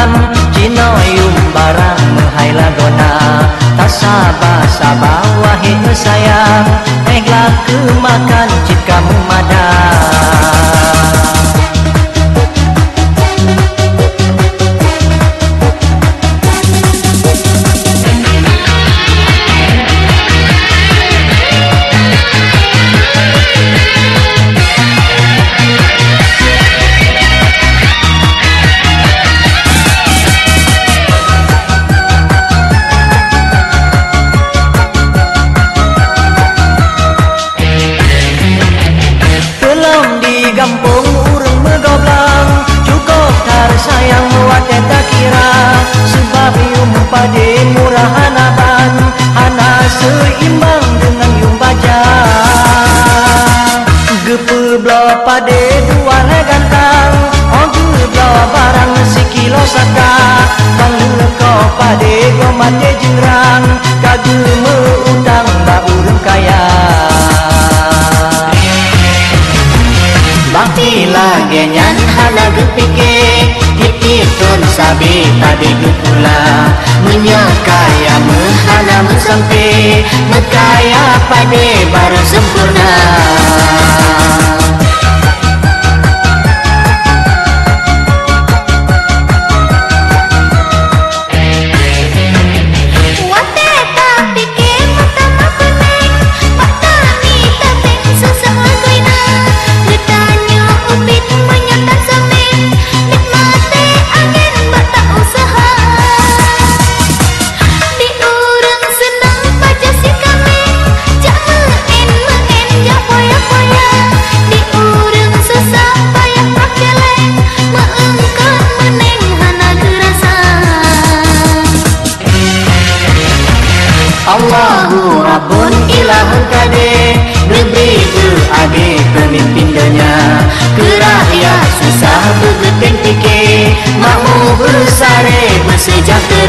makan Cino yung barang mahai lagona tak sabah-sabah wahai sayang eglah ke makan cik kamu madan. Gampung urang megoblang cukup tar sayang muat eta kira sebab yung pade murah hanaban hana seimbang dengan yung baja gepe blo pade dua gantang oh geblo barang sekilo saka bang leko pade gomate jengrang kage meutang ba urang kaya bakti lagi nyan hana gepike hipitun sabi tadi gepula menyakaya mehana mesampe mekaya pade baru sempurna. Allahu Rabbun ilahun kade negeri ke ade pemimpin dunia kerahya susah begeteng fikir mau bersare bersejahtera